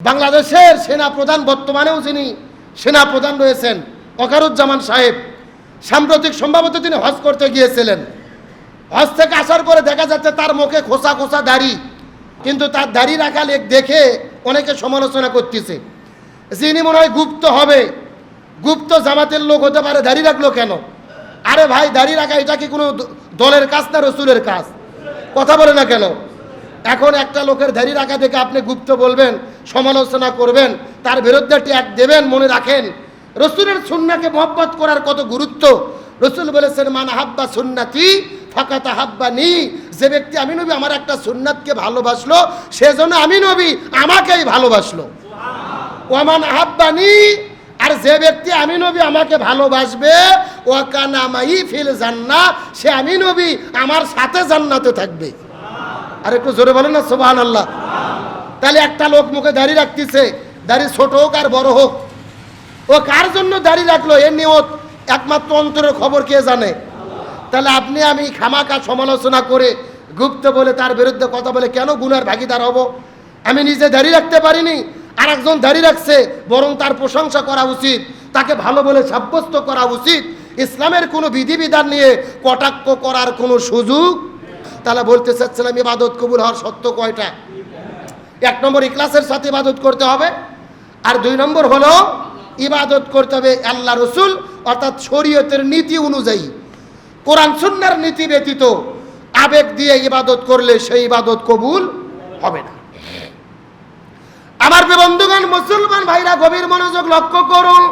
বাংলাদেশের সেনাপ্রধান বর্তমানেও যিনি সেনাপ্রধান রয়েছেন ওয়াকারুজ্জামান সাহেব, সাম্প্রতিক সম্ভবত তিনি হজ করতে গিয়েছিলেন। হজ থেকে আসার পরে দেখা যাচ্ছে তার মুখে খোসা খোসা দাড়ি, কিন্তু তার দাড়ি রাখা লেখ দেখে অনেকে সমালোচনা করতেছে, যিনি মনে হয় গুপ্ত হবে, গুপ্ত জামাতের লোক হতে পারে, দাড়ি রাখলো কেন? আরে ভাই, দাড়ি রাখা এটা কি কোনো দলের কাজ না রসুলের কাজ? কথা বলে না কেন? এখন একটা লোকের দাড়ি রাখা দেখে আপনি গুপ্ত বলবেন, সমালোচনা করবেন, তার বিরুদ্ধে ট্যাগ দেবেন। মনে রাখেন রসুলের সুন্নাহকে মহব্বত করার কত গুরুত্ব। রসুল বলেছেন, মান হাব্বা সুন্নতি ফাকাত হাব্বানি, যে ব্যক্তি আমি নবী আমার একটা সুন্নাতকে ভালোবাসলো, সেজন্য আমি নবী আমাকেই ভালোবাসলো। ওয়ামান হাব্বানি, আর যে ব্যক্তি আমি নবী আমাকে ভালোবাসবে, ওয়াকানা মাই ফিল জান্নাহ, সে আমি নবী আমার সাথে জান্নাতে থাকবে। আর একটু জোরে বলেন না সুবহানাল্লাহ। তাহলে একটা লোক মুখে দাড়ি রাখতেছে, দাড়ি ছোট হোক আর বড় হোক, ও কার জন্য দাড়ি রাখলো এর নিয়ত একমাত্র অন্তরের খবর কে জানে? তাহলে আপনি আমি খামাকা সমালোচনা করে গুপ্ত বলে তার বিরুদ্ধে কথা বলে কেন গুনার ভাগীদার হব? আমি নিজে দাড়ি রাখতে পারিনি, আর একজন দাড়ি রাখছে, বরং তার প্রশংসা করা উচিত, তাকে ভালো বলে সাব্যস্ত করা উচিত। ইসলামের কোনো বিধিবিধান নিয়ে কটাক্ষ করার কোনো সুযোগ। তাহলে বলতে চাচ্ছিলাম, ইবাদত কবুল হওয়ার শর্ত কয়টা? 1 নম্বর ইখলাসের সাথে ইবাদত করতে হবে, আর 2 নম্বর হলো ইবাদত করতে হবে আল্লাহ রসুল অর্থাৎ শরীয়তের নীতি অনুযায়ী। কোরআন সুন্নাহর নীতি ব্যতীত আবেগ দিয়ে ইবাদত করলে সেই ইবাদত কবুল হবে না। আমার বন্ধুগণ, মুসলমান ভাইরা, গভীর মনোযোগ লক্ষ্য করুন।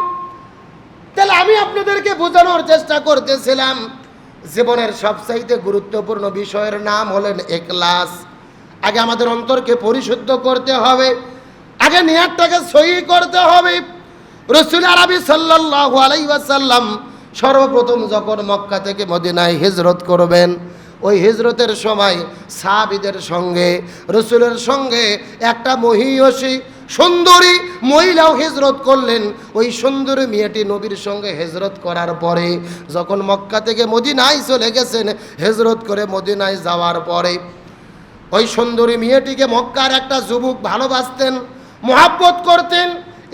তাহলে আমি আপনাদেরকে বোঝানোর চেষ্টা করতেছিলাম, জীবনের সবচাইতে গুরুত্বপূর্ণ বিষয়ের নাম হলেন ইখলাস। আগে আমাদের অন্তরকে পরিশুদ্ধ করতে হবে, আগে নিয়তটাকে সহি করতে হবে। রাসূল আরবি সাল্লাল্লাহু আলাইহি ওয়াসাল্লাম সর্বপ্রথম যখন মক্কা থেকে মদিনায় হিজরত করবেন, ওই হিজরতের সময় সাহাবীদের সঙ্গে রাসূলের সঙ্গে একটা মহিয়সী সুন্দরী মহিলাও হিজরত করলেন। ওই সুন্দরী মেয়েটি নবীর সঙ্গে হিজরত করার পরে যখন মক্কা থেকে মদিনায় চলে গেছেন, হিজরত করে মদিনায় যাওয়ার পরে ওই সুন্দরী মেয়েটিকে মক্কার একটা যুবক ভালোবাসতেন, মহব্বত করতেন।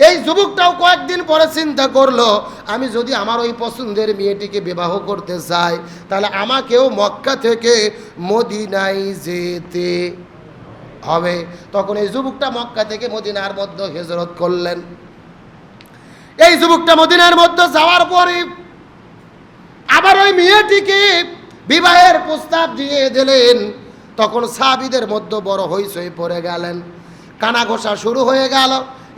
এই যুবকটাও কয়েকদিন পরে চিন্তা করলো, আমি যদি আমার ওই পছন্দের মেয়েটিকে বিবাহ করতে চাই, তাহলে আমাকেও মক্কা থেকে মদিনায় যেতে হবে। তখন এই যুবকটা মক্কা থেকে মদিনার মধ্যে হিজরত করলেন। এই যুবকটা মদিনার মধ্যে যাওয়ার পরে আবার ওই মেয়েটিকে বিবাহের প্রস্তাব দিয়ে দিলেন। তখন সাহাবীদের মধ্যে বড় হইচই পড়ে গেলেন, কানাঘোষা শুরু হয়ে গেল।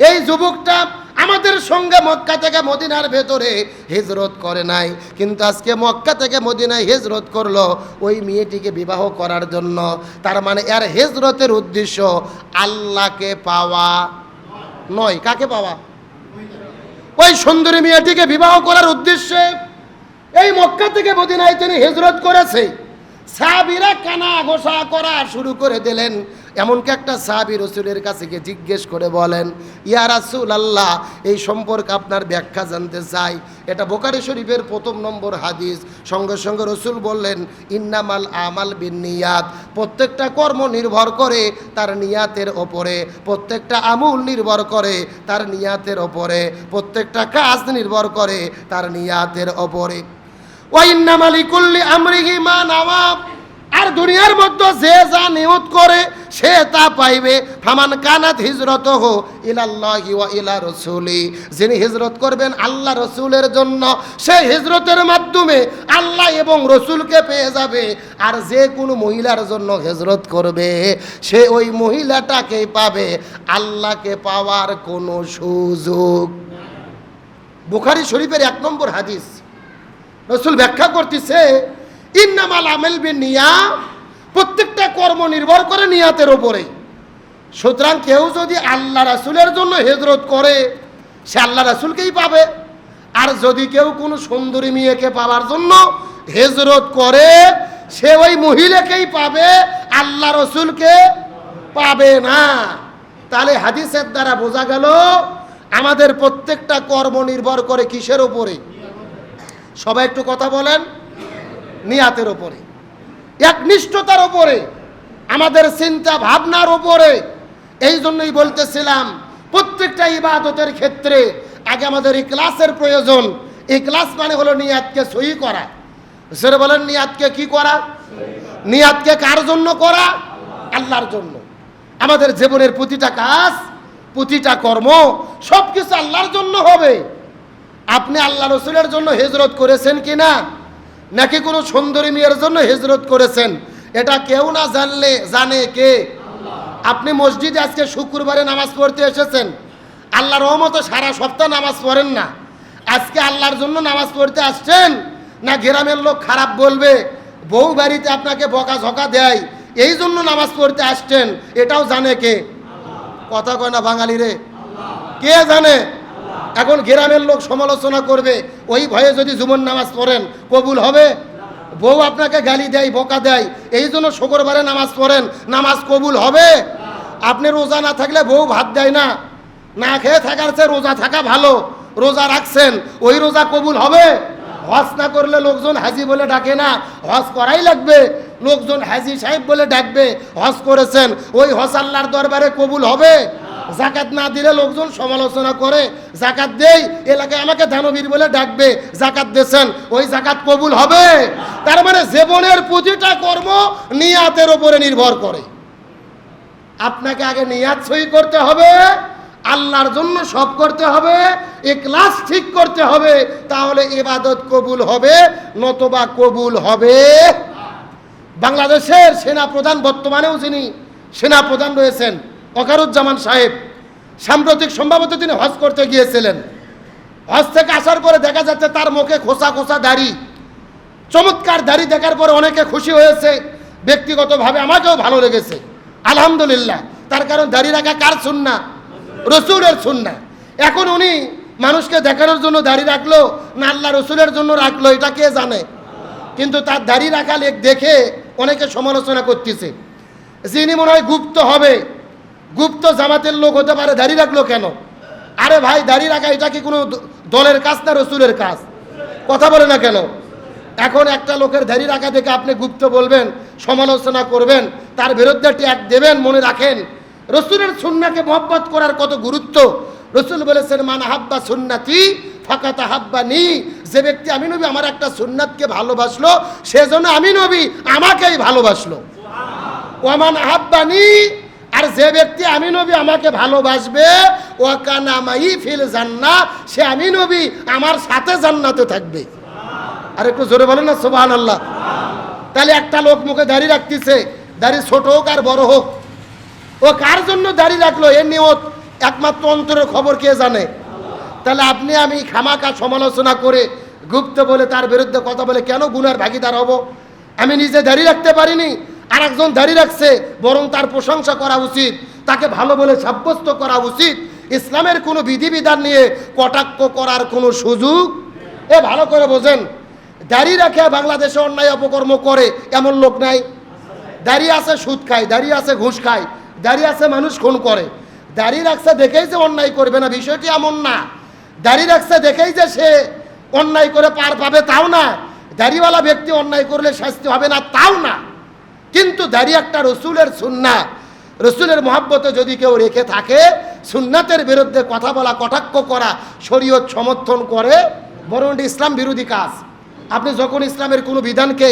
এই যুবকটা আমাদের সঙ্গে মক্কা থেকে মদিনার ভেতরে হিজরত করে নাই, কিন্তু আজকে মক্কা থেকে মদিনায় হিজরত করলো ওই মেয়েটিকে বিবাহ করার জন্য। তার মানে এর হিজরতের উদ্দেশ্য আল্লাহকে পাওয়া নয়। কাকে পাওয়া? ওই সুন্দরী মেয়েটিকে বিবাহ করার উদ্দেশ্যে এই মক্কা থেকে মদিনায় তিনি হিজরত করেছে। সাহাবীরা কানা ঘোষা করা শুরু করে দিলেন। এমনকি একটা সাহাবী রসুলের কাছে গিয়ে জিজ্ঞেস করে বলেন, ইয়া রাসূলুল্লাহ, এই সম্পর্কে আপনার ব্যাখ্যা জানতে চাই। এটা বুখারী শরীফের 1 নম্বর হাদিস। সঙ্গে সঙ্গে রসুল বললেন, ইন্নামাল আমাল বিন্নিয়াত, প্রত্যেকটা কর্ম নির্ভর করে তার নিয়াতের ওপরে, প্রত্যেকটা আমল নির্ভর করে তার নিয়াতের ওপরে, প্রত্যেকটা কাজ নির্ভর করে তার নিয়াতের ওপরে। ওয়া ইন্নামা লিকুল্লি আমরিহি মা নাওয়া, আর দুনিয়ার মধ্যে যে যা নিয়ত করে সে তা পাইবে। ফামান কানাত হিজরতুহু ইলাল্লাহি ওয়া ইলা রাসূলি, যিনি হিজরত করবেন আল্লাহ রসুলের জন্য, সেই হিজরতের মাধ্যমে আল্লাহ এবং রসুলকে পেয়ে যাবে। আর যে কোনো মহিলার জন্য হিজরত করবে, সে ওই মহিলাটাকেই পাবে, আল্লাহকে পাওয়ার কোনো সুযোগ। বুখারী শরীফের 1 নম্বর হাদিস। রসুল ব্যাখ্যা করতেছে, ইন্নামাল আমাল বিন্নিয়াত, প্রত্যেকটা কর্ম নির্ভর করে নিয়াতের উপরে। সুতরাং কেউ যদি আল্লাহ রাসূলের জন্য হিজরত করে, সে আল্লাহ রাসূলকেই পাবে। আর যদি কেউ কোনো সুন্দরী মেয়েকে পাওয়ার জন্য হিজরত করে, সে ওই মহিলাকেই পাবে, আল্লাহ রাসূলকে পাবে না। তাহলে হাদিসের দ্বারা বোঝা গেল আমাদের প্রত্যেকটা কর্ম নির্ভর করে কিসের উপরে? সবাই একটু কথা বলেন। নিয়াতের উপরে, একনিষ্ঠতার উপরে, আমাদের চিন্তা ভাবনার উপরে। এই জন্যই বলতেছিলাম প্রত্যেকটা ইবাদতের ক্ষেত্রে আগে আমাদের ইখলাসের প্রয়োজন। ইখলাস মানে হলো নিয়াতকে সহি করা। সেটা বলেন, নিয়াতকে কি করা? নিয়াতকে কার জন্য করা? আল্লাহর জন্য। আমাদের জীবনের প্রতিটা কাজ, প্রতিটা কর্ম সব কিছু আল্লাহর জন্য হবে। আপনি আল্লাহ রসুলের জন্য হিজরত করেছেন কিনা, নাকি কোনো সুন্দরী মেয়ের জন্য হিজরত করেছেন, এটা কেউ না জানলে জানে কে? আপনি মসজিদে আজকে শুক্রবারে নামাজ পড়তে এসেছেন, আল্লাহর রহমতে সারা সপ্তাহ নামাজ পড়েন না, আজকে আল্লাহর জন্য নামাজ পড়তে আসছেন, না গ্রামের লোক খারাপ বলবে, বউ বাড়িতে আপনাকে বকাঝকা দেয় এই জন্য নামাজ পড়তে আসছেন, এটাও জানে কে? কথা কয় না বাঙালি রে, কে জানে? এখন গ্রামের লোক সমালোচনা করবে, ওই ভয়ে যদি জুমন নামাজ পড়েন কবুল হবে? বউ আপনাকে গালি দেয়, বকা দেয়, এই জন্য শুক্রবারে নামাজ পড়েন, নামাজ কবুল হবে? আপনি রোজা না থাকলে বউ ভাত দেয় না, না খেয়ে থাকার চেয়ে রোজা থাকা ভালো, রোজা রাখছেন, ওই রোজা কবুল হবে? হজ না করলে লোকজন হাজি বলে ডাকে না, হজ করাই লাগবে, লোকজন হাজি সাহেব বলে ডাকবে, হজ করেছেন, ওই হজ আল্লাহর দরবারে কবুল হবে? জাকাত না দিলে লোকজন সমালোচনা করে, জাকাত দেই, এলাকায় আমাকে দানবীর বলে ডাকবে, জাকাত দিয়েছেন, ওই জাকাত কবুল হবে? তার মানে জীবনের প্রতিটা কর্ম নিয়াতের উপরে নির্ভর করে। আপনাকে আগে নিয়াত সহি করতে হবে, আল্লাহর জন্য সব করতে হবে, ইখলাস ঠিক করতে হবে, তাহলে ইবাদত কবুল হবে, নতবা কবুল হবে। বাংলাদেশের সেনা প্রধান, বর্তমানেও যিনি সেনা প্রধান রয়েছেন, ওয়াকারুজ্জামান সাহেব, সাম্প্রতিক সম্ভবত তিনি হজ করতে গিয়েছিলেন। হজ থেকে আসার পরে দেখা যাচ্ছে তার মুখে খোসা খোসা দাড়ি, চমৎকার দাড়ি দেখার পরে অনেকে খুশি হয়েছে, ব্যক্তিগতভাবে আমাকেও ভালো লেগেছে, আলহামদুলিল্লাহ। তার কারণ দাড়ি রাখা কার সুন্নাহ? রসুলের সুন্নাহ। এখন উনি মানুষকে দেখানোর জন্য দাড়ি রাখলো না আল্লাহ রসুলের জন্য রাখলো, এটা কে জানে? কিন্তু তার দাড়ি রাখা দেখে অনেকে সমালোচনা করতেছে, যিনি মনে হয় গুপ্ত হবে, গুপ্ত জামাতের লোক হতে পারে, দাড়ি রাখলো কেন? আরে ভাই, দাড়ি রাখা এটা কি কোনো দলের কাজ না রসুলের কাজ? কথা বলে না কেন? এখন একটা লোকের দাড়ি রাখা দেখে আপনি গুপ্ত বলবেন, সমালোচনা করবেন, তার বিরুদ্ধে ট্যাগ দেবেন। মনে রাখেন রসুলের সুন্নাহকে মহব্বত করার কত গুরুত্ব। রসুল বলেছেন, মান হাব্বা সুন্নতি ফাকাত হাব্বানি, যে ব্যক্তি আমি নবী আমার একটা সুন্নাতকে ভালোবাসলো, সেজন্য আমি নবী আমাকেই ভালোবাসলো। ওয়ামান হাব্বানি, আর যে ব্যক্তি আমি নবী আমাকে ভালোবাসবে, ওয়াকানা মাই ফিল জান্নাহ, সে আমি নবী আমার সাথে জান্নাতে থাকবে। আর একটু জোরে বলেন না সুবহানাল্লাহ। তাহলে একটা লোক মুখে দাড়ি রাখতেছে, দাড়ি ছোট হোক আর বড় হোক, ও কার জন্য দাড়ি রাখলো এর নিয়ত একমাত্র অন্তরের খবর কে জানে? তাহলে আপনি আমি খামাকা সমালোচনা করে, গুপ্ত বলে, তার বিরুদ্ধে কথা বলে কেন গুনার ভাগিদার হব? আমি নিজে দাড়ি রাখতে পারিনি, আর একজন দাড়ি রাখছে, বরং তার প্রশংসা করা উচিত, তাকে ভালো বলে সাব্যস্ত করা উচিত। ইসলামের কোনো বিধিবিধান নিয়ে কটাক্ষ করার কোনো সুযোগ, এ ভালো করে বোঝেন। দাড়ি রাখে বাংলাদেশে অন্যায় অপকর্ম করে এমন লোক নাই। দাড়ি আছে সুদ খায়, দাড়ি আছে ঘুষ খায়, দাড়ি আছে মানুষ খুন করে। দাড়ি রাখছে দেখেই যে অন্যায় করবে না, বিষয়টি এমন না। দাড়ি রাখছে দেখেই যে সে অন্যায় করে পার পাবে তাও না, দাড়িওয়ালা ব্যক্তি অন্যায় করলে শাস্তি হবে না তাও না। কিন্তু দাড়ি একটা রসুলের সুন্নাহ, রসুলের মহব্বতে যদি কেউ রেখে থাকে, সুন্নাতের বিরুদ্ধে কথা বলা, কটাক্ষ করা শরীয়ত সমর্থন করে, বরং ইসলাম বিরোধী কাজ। আপনি যখন ইসলামের কোনো বিধানকে,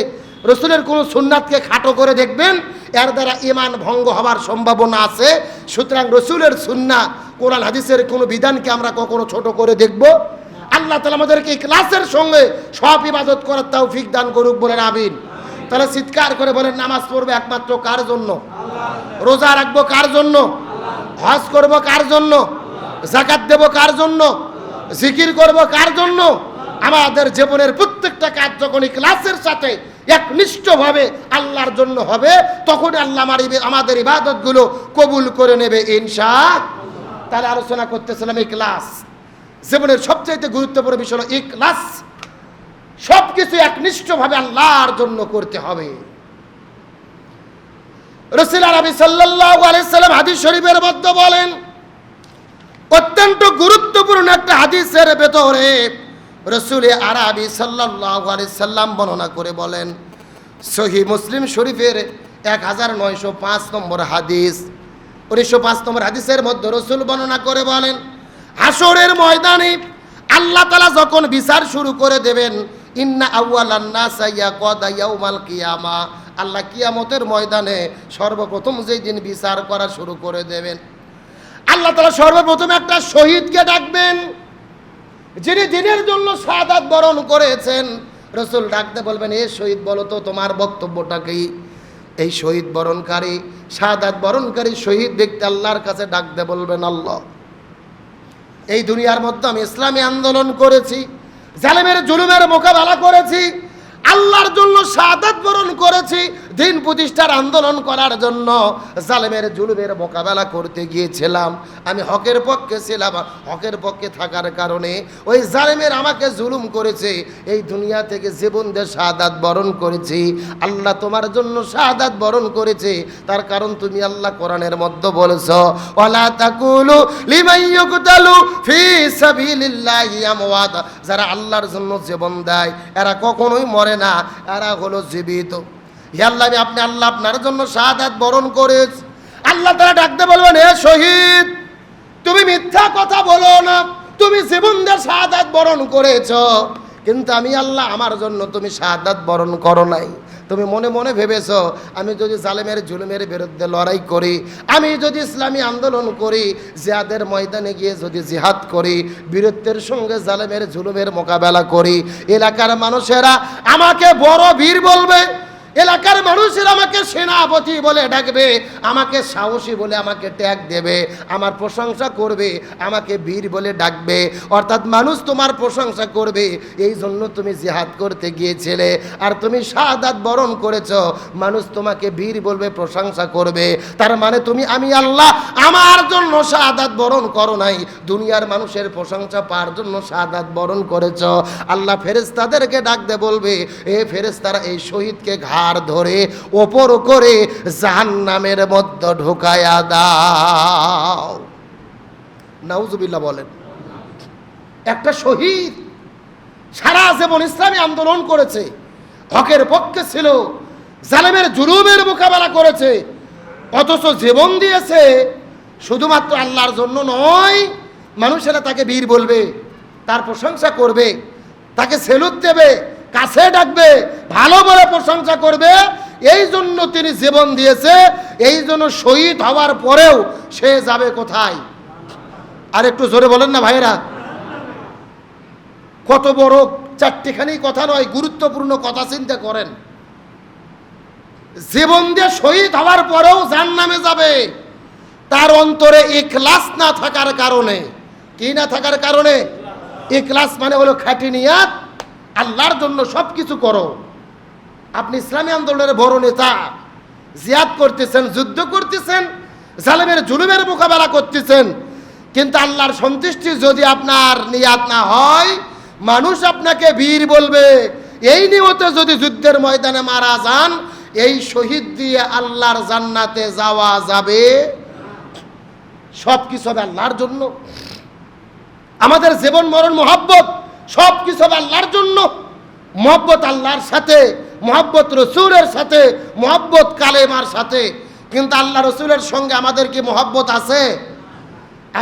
রসুলের কোনো সুন্নাতকে খাটো করে দেখবেন, এর দ্বারা ঈমান ভঙ্গ হওয়ার সম্ভাবনা আছে। সুতরাং রসুলের সুন্নাহ, কোরআন হাদিসের কোনো বিধানকে আমরা কখনো ছোট করে দেখব। আল্লাহ তাআলা আমাদেরকে ইখলাসের সঙ্গে সব ইবাদত করার তৌফিক দান করুক, বলেন আমিন। তাহলে চিৎকার করে বলেন, নামাজ পড়বে একমাত্র কার জন্য? রোজা রাখবো কার জন্য? হজ করব কার জন্য? যাকাত দেব কার জন্য? জিকির করব কার জন্য? আমাদের জীবনের প্রত্যেকটা কাজ যখন ইখলাসের সাথে একনিষ্ঠভাবে আল্লাহর জন্য হবে, তখন আল্লাহ আমাদের ইবাদতগুলো কবুল করে নেবে ইনশাআল্লাহ। তাহলে আলোচনা করতেছিলাম ইখলাস। জীবনের সবচেয়ে গুরুত্বপূর্ণ বিষয় হলো ইখলাস। সবকিছু একনিষ্ঠভাবে আল্লাহর জন্য করতে হবে। রাসূল আরবি সাল্লাল্লাহু আলাইহি সাল্লাম হাদিস শরীফের মধ্যে বলেন, অত্যন্ত গুরুত্বপূর্ণ একটা হাদিসের ভেতরে রাসূল আরবি সাল্লাল্লাহু আলাইহি সাল্লাম বর্ণনা করে বলেন, সহিহ মুসলিম শরীফের 1905 নম্বর হাদিস, 1905 নম্বর হাদিসের মধ্যে রাসূল বর্ণনা করে বলেন, হাসরের ময়দানে আল্লাহ তাআলা যখন বিচার শুরু করে দেবেন, ইন্না আউয়ালান নাসা ইয়াকাদা ইয়াউমাল কিয়ামা, আল্লাহ কিয়ামতের ময়দানে সর্বপ্রথম যেই দিন বিচার করা শুরু করে দেবেন, আল্লাহ তাআলা সর্বপ্রথম একটা শহীদকে ডাকবেন, যিনি দিনের জন্য শাহাদাত বরণ করেছেন। রাসূল ডাকতে বলবেন, এ শহীদ বলো তো তোমার বক্তব্যটা কি? এই শহীদ বরণকারী, শাহাদাত বরণকারী শহীদ ব্যক্তি আল্লাহর কাছে ডাকতে বলবেন, আল্লাহ, এই দুনিয়ার মধ্যে আমি ইসলামী আন্দোলন করেছি, জালেমের জুলুমের মোকাবেলা করেছি, আল্লাহর জন্য শাহাদাত বরণ করেছি, দিন প্রতিষ্ঠার আন্দোলন করার জন্য জালেমের জুলুমের মোকাবেলা করতে গিয়েছিলাম। আমি হকের পক্ষে ছিলাম, হকের পক্ষে থাকার কারণে ওই জালেমের আমাকে জুলুম করেছে, এই দুনিয়া থেকে জীবন দিয়ে শাহাদাত বরণ করেছি। আল্লাহ তোমার জন্য শাহাদাত বরণ করেছে, তার কারণ তুমি আল্লাহ কোরআনের মধ্যে বলেছো, ওয়ালা তাকুলু লিমান ইউকতালু ফি সাবিলিল্লাহি আমওয়াত, যারা আল্লাহর জন্য জীবন দেয় এরা কখনোই মরে না, এরা হলো জীবিত। হে আল্লাহ, আপনি আল্লাহ আপনার জন্য শাহাদাত বরণ করেছ। আল্লাহ তাআলা ডাকতে বলবেন, হে শহীদ, তুমি মিথ্যা কথা বলো না, তুমি জীবন দিয়ে শাহাদাত বরণ করেছো, কিন্তু আমি আল্লাহ আমার জন্য তুমি শাহাদাত বরণ করো নাই। তুমি মনে মনে ভেবেছো আমি যদি জালেমের জুলুমের বিরুদ্ধে লড়াই করি, আমি যদি ইসলামী আন্দোলন করি, জিহাদের ময়দানে গিয়ে যদি জিহাদ করি, বীরত্বের সঙ্গে জালেমের জুলুমের মোকাবেলা করি, এলাকার মানুষেরা আমাকে বড় বীর বলবে, এলাকার মানুষেরা আমাকে সেনাপতি বলে ডাকবে, আমাকে সাহসী বলে আমাকে ট্যাগ দেবে, আমার প্রশংসা করবে, আমাকে বীর বলে ডাকবে, অর্থাৎ মানুষ তোমার প্রশংসা করবে। এই জন্য তুমি জিহাদ করতে গিয়েছিলে আর তুমি শাহাদাত বরণ করেছো, মানুষ তোমাকে বীর বলবে, প্রশংসা করবে। তার মানে তুমি আমি আল্লাহ আমার জন্য শাহাদাত বরণ করো নাই, দুনিয়ার মানুষের প্রশংসা পাওয়ার জন্য শাহাদাত বরণ করেছো। আল্লাহ ফেরেশতাদেরকে ডাকতে বলবে, এ ফেরেশতারা এই শহীদকে ঘাড় ধরে ওপর করে জাহান্নামের মধ্যে ঢোকায়া দাও। নাউজুবিল্লাহ বলেন। একটা শহীদ সারা জীবন ইসলামী আন্দোলন করেছে, হকের পক্ষে ছিল, জালেমের জুলুমের মোকাবেলা করেছে, অথচ জীবন দিয়েছে শুধুমাত্র আল্লাহর জন্য নয়। মানুষেরা তাকে বীর বলবে, তার প্রশংসা করবে, তাকে সেলুট দেবে, কাছে ডাকবে, ভালো বলে প্রশংসা করবে। এই জন্য তিনি জীবন দিয়েছে, এই জন্য শহীদ হওয়ার পরেও সে যাবে কোথায়? আর একটু জোরে বলেন না ভাইরা। কত বড় চারটিখানি কথা নয়, গুরুত্বপূর্ণ কথা চিন্তা করেন। জীবন দিয়ে শহীদ হওয়ার পরেও জাহান্নামে যাবে, তার অন্তরে ইখলাস না থাকার কারণে। কি না থাকার কারণে? ইখলাস মানে হলো খাঁটি নিয়াত, আল্লাহর জন্য সব কিছু করো। আপনি ইসলামী আন্দোলনের বড় নেতা, জিহাদ করতেছেন, যুদ্ধ করতেছেন, জালেমের জুলুমের মোকাবেলা করতেছেন, কিন্তু আল্লাহর সন্তুষ্টি যদি আপনার নিয়াত না হয়, মানুষ আপনাকে বীর বলবে। এই নিয়তে যদি যুদ্ধের ময়দানে মারা যান, এই শহীদ দিয়ে আল্লাহর জান্নাতে যাওয়া যাবে। সব কিছু হবে আল্লাহর জন্য। আমাদের জীবন মরণ মহব্বত সব কিছু হবে আল্লাহর জন্য। মহব্বত আল্লাহর সাথে, মহব্বত রসুলের সাথে, মহব্বত কালেমার সাথে। কিন্তু আল্লাহ রসুলের সঙ্গে আমাদের কি মহব্বত আছে?